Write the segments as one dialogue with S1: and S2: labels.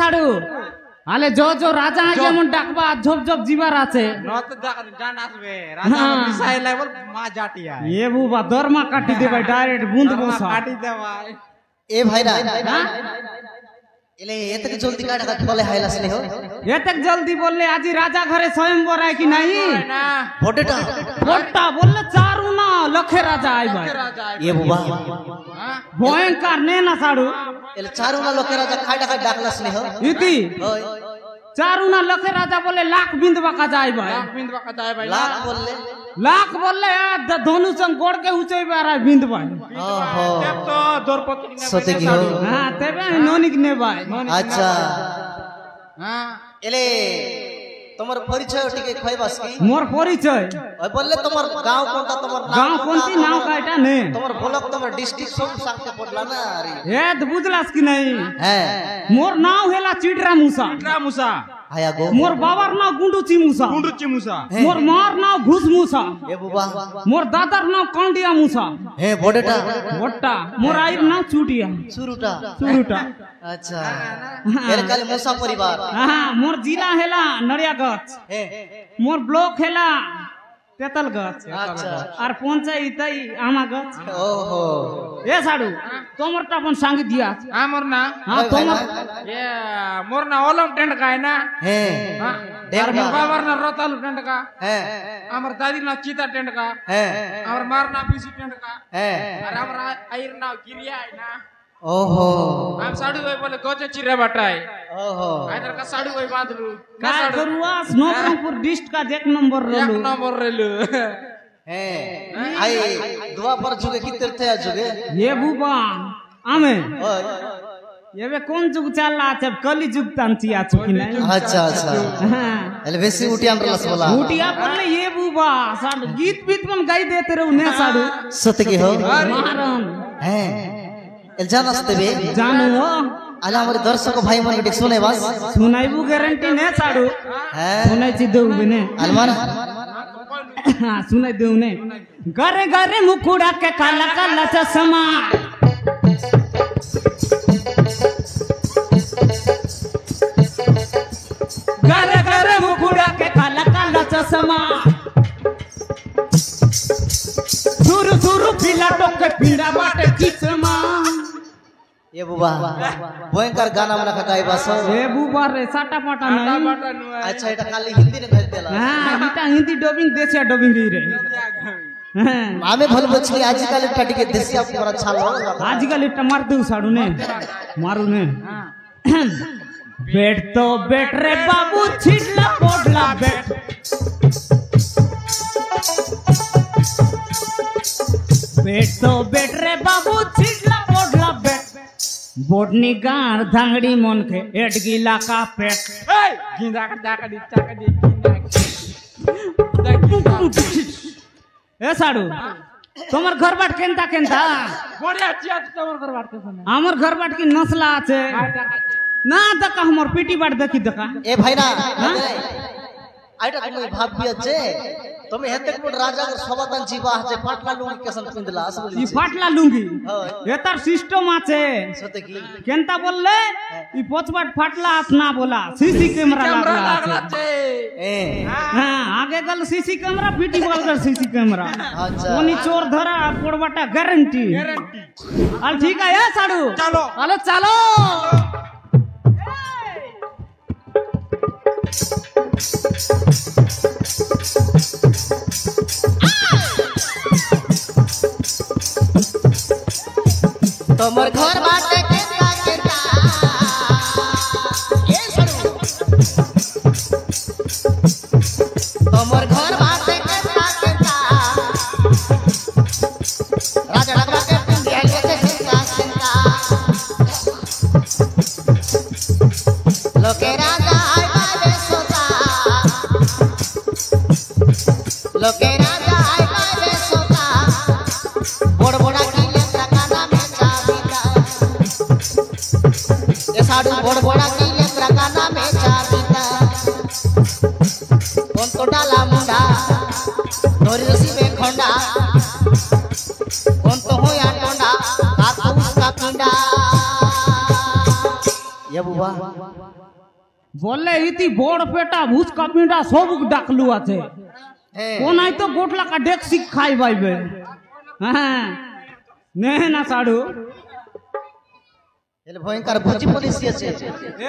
S1: সাড়ু আলে जो রাজা যেমন ডাকবা ঝপ ঝপ জিবার আছে
S2: নত জান আসবে রাজা মিসাইল লেভেল মা জাটিয়া
S1: এ বুবা দরমা কাটি দে ভাই ডাইরেক্ট বুঁদ বসা
S2: কাটি দে ভাই
S3: এ ভাইরা এলে এত জলদি কাটা কাট বলে হাইলাস নে हो
S1: এতক জলদি বললে আজি রাজা ঘরে স্বয়ংবর আই কি নাই
S2: না
S3: ভোটেটা
S1: ভোটটা বললে চারু না লক্ষে রাজা আই ভাই
S3: এ বুবা
S1: ভয়ঙ্কর নে না সাড়ু
S3: এলে চারু না লোকেরা যা খাইটা খাই ডাকলাস নে हो
S1: ইতি
S3: ওই
S1: চারু না লক্ষে রাজা বলে লাখ বিন্দু বাঁকা যায় ভাই
S2: লাখ বিন্দু বাঁকা যায় ভাই
S1: লাখ বললে ধনু সঙ্গ গোড় के ऊंचाई पे आ रहा है बिंद भाई
S3: ओहो
S2: तब तो द्रौपदी ने
S3: सते की हो
S1: हां तबे नोनिक ने भाई
S3: अच्छा
S2: हां
S3: এলে তোমার পরিচয় টিকে কইবাস কি
S1: मोर परिचय
S3: ওই বললে তোমার গাঁও কোনটা তোমার
S1: गांव कोनती नाव का এটা নে
S3: তোমার ব্লক তোমার ডিস্ট্রিক্ট সব সাথে পড়লা না আরে
S1: ए तो बुझलास की नहीं
S3: হ্যাঁ
S1: मोर नाव हेला चिडरा मूसा
S2: चिडरा मूसा
S3: आया गो
S1: मोर बाबार नाव गुंडुची मूसा
S2: गुंडुची मूसा
S1: मोर मार नाव घुस मूसा
S3: এ বুবা
S1: मोर दादार नाव कांडिया मूसा
S3: হে বড়টা
S1: वट्टा मोर आईर नाव चुटिया
S3: শুরুটা
S1: चुरुटा
S3: আচ্ছা এর কালে মুসা পরিবার
S1: हां मोर जिला हेला नरिया गछ
S3: হে
S1: मोर ब्लॉक हेला तेतल गछ
S3: আচ্ছা
S1: আর পঞ্চায়েত এই আমা গছ
S3: ওহো
S1: এ সাড়ু তোমারটা अपन संग दिया
S2: हमर ना
S1: हां তোমার
S2: ये मोर ना ओलम टेंट का है ना
S3: হে
S2: हां
S3: ढेर
S2: मोर बाबर ना रोताल टेंट का
S3: হে
S2: हमर दादी ना चीता टेंट का
S3: হে
S2: हमर मार ना बीसी टेंट का
S3: হে
S2: और हमर आईर ना गिरिया है ना
S3: ओहो
S2: हम साडू भाई बोले गोचे चिरे बटाई
S3: ओहो
S2: आइदर का साडू भाई बांधलू
S1: का करुआ नवरंगपुर डिस्ट्रिक्ट का एक नंबर
S2: एक
S1: रोलू
S2: नंबर रेलू
S3: হে আই দুয়া पर जुगे की तीर्थ है जुगे
S1: ये बुबा आमे
S3: ओय
S1: एबे कोन जुग चलला আছে कली जुग तांची আছে কি নাই
S3: अच्छा अच्छा
S1: हां
S3: এলে বেশি উঠিয়ান রলস বলা
S1: उटिया बोले ये बुबा साड गीत बीत मन गाई देते रहू ने साडू
S3: सत्य की हो
S1: मारन
S3: হে এল জানাস দেবে
S1: जानू हो
S3: আলা আমার দর্শক ভাই মন কে শুনে বাস
S1: सुनाइबू गारंटी ने साडू
S3: হ্যাঁ
S1: सुनाई ची देऊ ने
S3: अलमान
S1: हां सुनाई देऊ ने घरे घरे मुकुड़ा के काला काला चश्मा घरे घरे मुकुड़ा के काला काला चश्मा सुरु सुरु पिला टोके पीड़ा बाटे किस्मा
S3: ये बुबा भयंकर गाना मना गाय बास
S1: ए बुबा रे साटा पाटा नहीं
S3: अच्छा এটা খালি হিন্দি রে ধরে দেলা
S1: हां इटा हिंदी डबिंग देसिया डबिंग रे
S3: আমি ভালো বলছি আজকাল এটা টিকে দেশিয়া পুরা ছাল
S1: आजकल इटा मार दू साडू ने मारू ने बेट तो बेट रे बाबू छिटला पोडला बेट बेट तो बेट रे बाबू छिटला पोडला बेट बोडनी गार धांगड़ी मन के एट गिला का पेट
S2: ए गिंदा का डाका दी चाका दी
S1: ए साडू তোমার ঘর বাট কেনতা কেনতা
S2: बढ़िया चिया तोर कर बात सुन
S1: আমার ঘর বাট কি নসলা আছে না দেখা আমার পিটি বাট দেখি দেখা
S3: এ ভাইরা আইটা তুমি ভাববি আছে তুমি হেতে কোন রাজা সবাতান জীবা আছে পাটলা লুঙ্গি কেসন পিন্দলা আসলে
S1: ই পাটলা লুঙ্গি এটার সিস্টেম আছে
S3: সত্যি কি
S1: কেনতা বললে ই পচবাট ফাটলা আস না বলা সিসি ক্যামেরা লাগলা আছে
S3: এ
S1: হ্যাঁ আগে গেল সিসি ক্যামেরা পিটি বল গেল সিসি ক্যামেরা
S3: আচ্ছা
S1: কোনি চোর ধরা পড়বাটা গ্যারান্টি
S2: गारंटी
S1: আল ঠিক আছে সাড়ু
S2: चलो
S1: আলে চলো
S3: তোমার ঘর বাটে কেতা কেতা এ সরু তোমার ঘর বাটে কেতা কেতা রাজা ডাকবা কে পিন্দিয়া গেছে চিন্তা চিন্তা লোকে রাজা আইবাবে সোতা লোকে রাজা আইবাবে সোতা বড় বড় কি লেখা কানা মে চাবিতা বুবা
S1: বললে ইতি বড় পেটা ভুসকা পিঁড়া সব ডাকলু আছে
S3: হ্যাঁ
S1: কোনাই তো গোটলা কা ডেক্সি খাই বাইবে হ্যাঁ নে না সাড়ু
S3: এলে ভয়ঙ্কর ভোজি পুলিশ আছে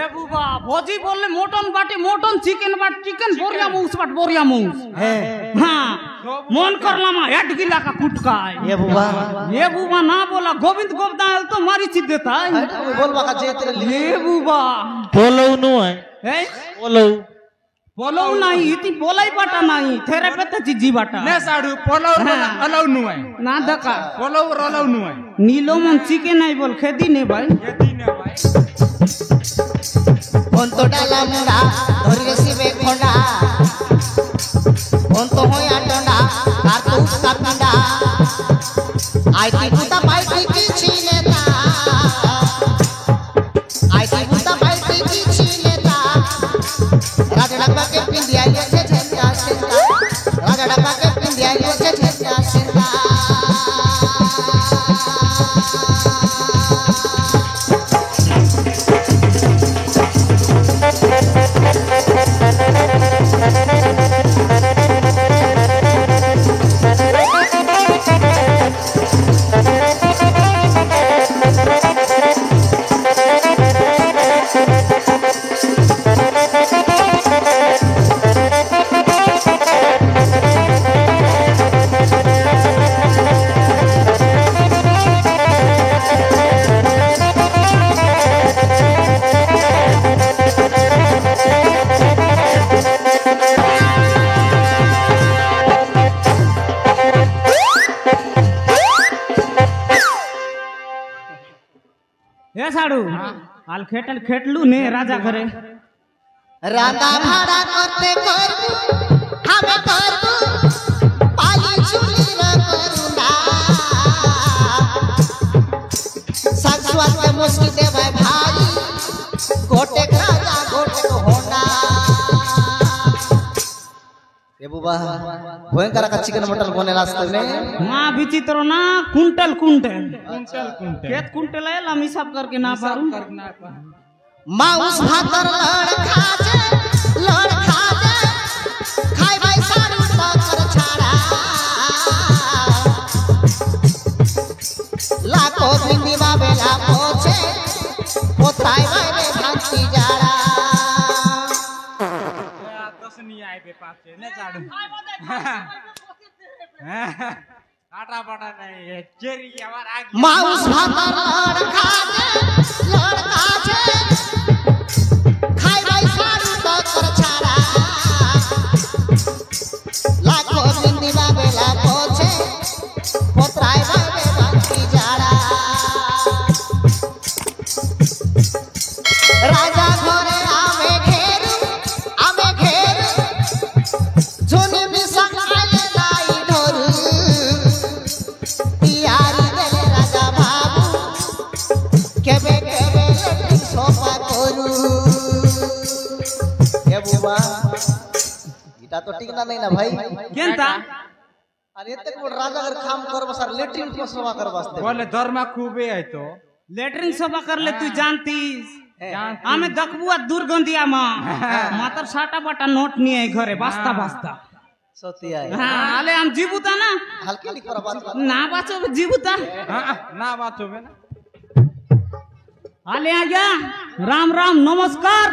S1: এ বুবা ভোজি বললে মটন বাটি মটন চিকেন বাটি চিকেন বরিয়া মুস বাট বরিয়া মুস
S3: হ্যাঁ
S1: হ্যাঁ মন করলাম 1 কিলা का कुटकाय ये बुबा ना बोला गोविंद गोपदाल तो मारी चीज देता है
S3: আমি বলবা কা যে তেরে
S1: ये बुबा
S4: पोलव नु है
S1: है
S4: पोलव
S1: बोलो नहीं इति बोलाई बाटा नहीं तेरे पे तो चीजी बाटा
S2: ને સાડું પોલવ અલાવ નું હોય
S1: ना दका
S2: પોલવ રોલવ નું હોય
S1: नीलो मन चिकेन नहीं बोल खेती नहीं भाई
S2: એથી ને ભાઈ
S3: ফোন তো ডালা মুড়া ধরি রেসিবে খোঁডা ফোন তো হয়া টন্ডা আর তো উস্কা পিন্ডা আইটি বুতা পাইটি কিছু নেতা আইটি বুতা পাইটি কিছু নেতা রাজা ডাব্বা কে পিন্ডিয়া গেছে ঝেন্ডা সেন্টা রাজা ডাব্বা কে পিন্ডিয়া গেছে ঝেন্ডা সেন্টা
S1: ए साड़ू हाल खेटलू ने राजा घरे
S3: रांदा भाड़ा करते करबू हमें करबू पाली चुली करूंगा साग स्वाद के मुश्किल देवे भाई गोटे राजा गोटे होंडा ए बुबा भयंकर का चिकन मटन बने रास्ते में
S1: माँ विचित्र ना कुंटल कुंटल
S2: કુંટલ કુંટલ
S1: खेत कुंटल है हम हिसाब करके ना पारू
S3: माउस भातर लड़ खाजे खाई भाई सारू कर छाड़ा लाखों बिंदी बाबेला पोछे पोताई बाबे भांती जाड़ा
S2: દસની આય બે પાછે ને સાડું આટા પાટા નહીં ચેરી આવાર આગ
S3: माउस भातर लड़ खाजे खाई भाई सारू कर छाड़ा लाखों बिंदी बाबेला पोछे पोताई बाबे भांती जाड़ा राजा घरे आवे घेरू जोने भी संगाले लाई ढोरू तियारी देले राजा बाबू केबे केबे लड्डू सोपा करू ए बुबा इटा तो ठीक ना नहीं ना भाई
S1: केनता
S3: अरे इतने बड़ राजा अगर काम करबो सर लेटरिन को सेवा करवास्ते
S2: બોલે ધર્મા ખૂબે આયતો
S1: लेटरिन सभा कर ले तू जानतीस हमें दखबुआ दुर्गंधिया माँ मातर साटा बाटा नोट नहीं है घरे बास्ता बास्ता
S3: सती आए
S1: हाँ अले हम जीबुता ना
S3: हल्की लिख पर बात
S1: ना बाचो जीबुता
S2: ના વાંચો બેન
S1: अले आजा राम राम नमस्कार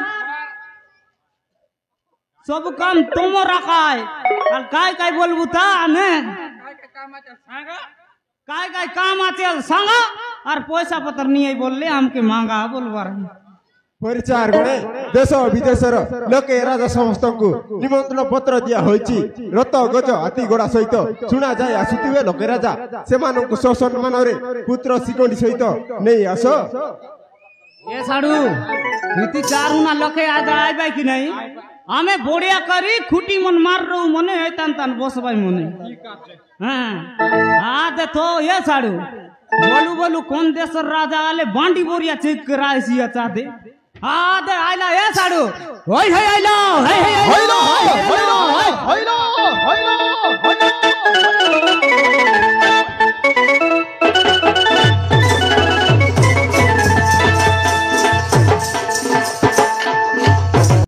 S1: सब काम तुम रखाय और काय बोलबुता ने काय काम आते सांगा और पैसा पत्र नहीं है बोलले हमके मांगा बोलवार
S5: परिचार गणे देश विदेशर लोके राजा समस्त निमंत्रण पत्र दिया होइछि रत गज हाथी घोड़ा सहित सुना जाय आसुतिबे लोके राजा सेमानंकु सम्मान रे पुत्र सिकोंडी सहित नै आस
S1: ये साडू नीति चारू ना लखे आज आइबाय कि नहीं हमें बोड़िया करी खुटी मन मार रो मने हेतन तन बसबाई मने हां आ दे तो ये साडू बोलू कौन देशर राजा आले बांडी बोरिया चेक कराय सिया चाहते आ दे आइला ये साडू होय होय आइला होय होय आइला होय होय